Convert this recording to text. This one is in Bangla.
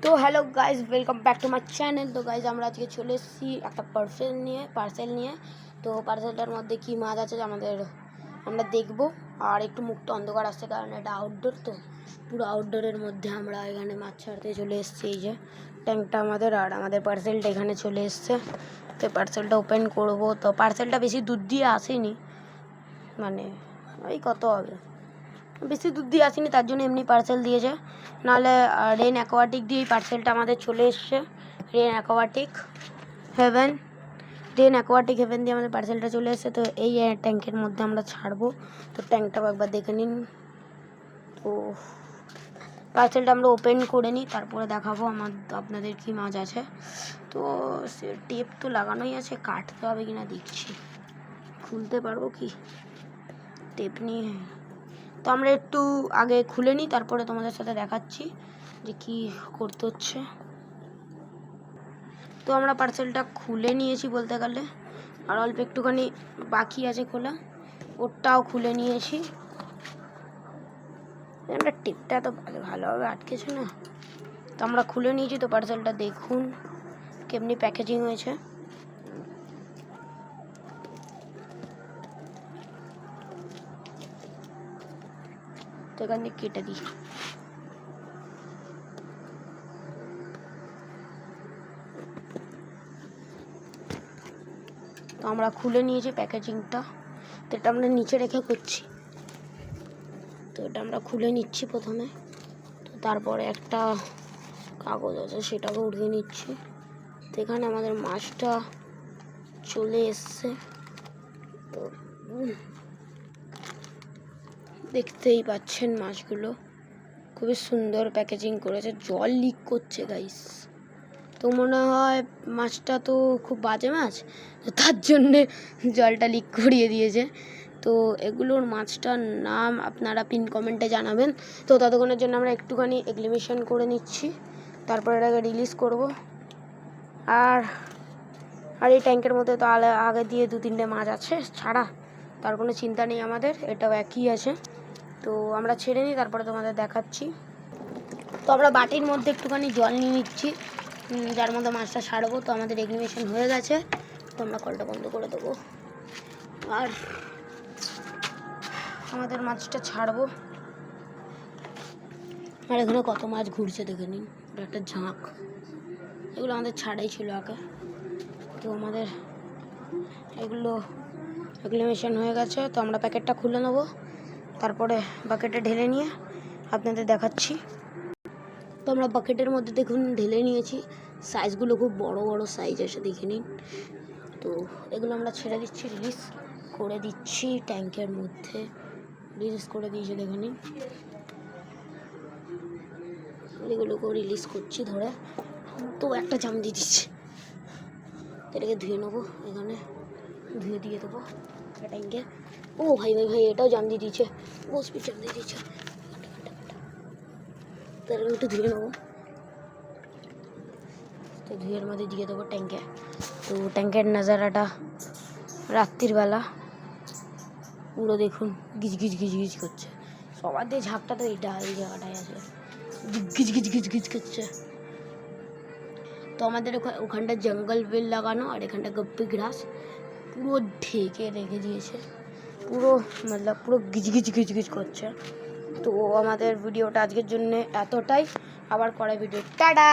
তো hello guys, welcome back to my channel. তো গাইজ আমরা আজকে চলে এসেছি একটা পার্সেল নিয়ে। তো পার্সেলটার মধ্যে কি মাছ আছে আমরা দেখব। আর একটু মুখটা অন্ধকার আসছে কারণ এটা আউটডোর, তো পুরো আউটডোরের মধ্যে আমরা এখানে মাছ ছাড়তে চলে এসেছি। এই যে ট্যাঙ্কটা আমাদের পার্সেলটা এখানে চলে এসছে। তো পার্সেলটা ওপেন করব। তো পার্সেলটা বেশি দূর দিয়ে আসেনি, মানে ওই কত হবে, বেশি দূর দিয়ে আসেনি, তার জন্য এমনি পার্সেল দিয়েছে। নাহলে রেন অ্যাকোয়াটিক দিয়ে এই পার্সেলটা আমাদের চলে এসছে। রেন অ্যাকোয়াটিক হেভেন দিয়ে আমাদের পার্সেলটা চলে এসছে। তো এই ট্যাঙ্কের মধ্যে আমরা ছাড়বো। তো ট্যাঙ্কটাও একবার দেখে নিন। তো পার্সেলটা আমরা ওপেন করে নিই, তারপরে দেখাবো আপনাদের কি মাছ আছে। তো সে টেপ তো লাগানোই আছে, কাটতে হবে কিনা দেখছি, খুলতে পারবো কি টেপ নিয়ে। তো আমরা একটু আগে খুলে নিই, তারপরে তোমাদের সাথে দেখাচ্ছি যে কি করতে হচ্ছে। তো আমরা পার্সেলটা খুলে নিয়েছি বলতে গেলে, আর অল্প একটুখানি বাকি আছে খোলা, ওটাও খুলে নিয়েছি। আমরা টিপটা তো ভালোভাবে আটকেছে না, তো আমরা খুলে নিয়েছি। তো পার্সেলটা দেখুন কেমনি প্যাকেজিং হয়েছে। তো এখান থেকে কেটে দিই। তো আমরা খুলে নিয়েছি প্যাকেজিংটা। তো এটা আমরা নিচে রেখে করছি। তো এটা আমরা খুলে নিচ্ছি প্রথমে। তো তারপরে একটা কাগজ আছে, সেটাকে উঠিয়ে নিচ্ছি। তো এখানে আমাদের মাছটা চলে এসছে। তো দেখতেই পাচ্ছেন মাছগুলো খুবই সুন্দর প্যাকেজিং করেছে। জল লিক করছে গাইস, তো মনে হয় মাছটা তো খুব বাজে মাছ, তো তার জন্যে জলটা লিক করিয়ে দিয়েছে। তো এগুলোর মাছটার নাম আপনারা পিন কমেন্টে জানাবেন। তো ততক্ষণের জন্য আমরা একটুখানি এক্সিবিশন করে নিচ্ছি, তারপর এটাকে রিলিজ করব। আর এই ট্যাঙ্কের মধ্যে তো আগে দিয়ে 2-3টে মাছ আছে ছাড়া, তার কোনো চিন্তা নেই আমাদের, এটাও একই আছে। তো আমরা ছেড়ে নিই, তারপরে তোমাদের দেখাচ্ছি। তো আমরা বাটির মধ্যে একটুখানি জল নিয়ে নিচ্ছি, যার মধ্যে মাছটা ছাড়বো। তো আমাদের এক্সিবিশন হয়ে গেছে, তো আমরা কলটা বন্ধ করে দেবো আর আমাদের মাছটা ছাড়বো। আর এখানে কত মাছ ঘুরছে দেখে নিন, একটা ঝাঁক। এগুলো আমাদের ছাড়াই ছিল আগে। তো আমাদের এগুলো এক্সিবিশন হয়ে গেছে। তো আমরা প্যাকেটটা খুলে নেবো, তারপরে বাকেটে ঢেলে নিয়ে আপনাদের দেখাচ্ছি। তো আমরা বাকেটের মধ্যে দেখুন ঢেলে নিয়েছি। সাইজগুলো খুব বড় বড় সাইজ এসে দেখে নিন। তো এগুলো আমরা ছেড়ে দিচ্ছি, রিলিজ করে দিচ্ছি ট্যাঙ্কের মধ্যে। রিলিজ করে দিয়েছে দেখে নিন, এগুলোকেও রিলিজ করছি ধরে। তো একটা জাম দিয়ে দিচ্ছি, এটাকে ধুয়ে নেবো, এখানে ধুয়ে দিয়ে দেবো ট্যাঙ্কে। ও ভাই এটাও জাম দিয়ে দিয়েছে, বসবি জাম দিয়ে দিয়েছে। তারপরে একটু ধুয়ে নেবো, তো ধুয়ের মধ্যে দিয়ে দেবো ট্যাঙ্কে। তো ট্যাঙ্কের নাজারাটা রাত্রির বেলা পুরো দেখুন গিজ গিজ করছে। সবার দিয়ে ঝাঁকটা তো এই জায়গাটায় আছে, গিজ করছে। তো আমাদের ওখানটা জঙ্গল বেল লাগানো, আর এখানটা গপ্পি ঘাস পুরো ঢেকে রেখে দিয়েছে, পুরো পুরো গিজ করছে। তো আমাদের ভিডিওটা আজকের জন্য এতটাই, আবার পরে ভিডিও, টাটা।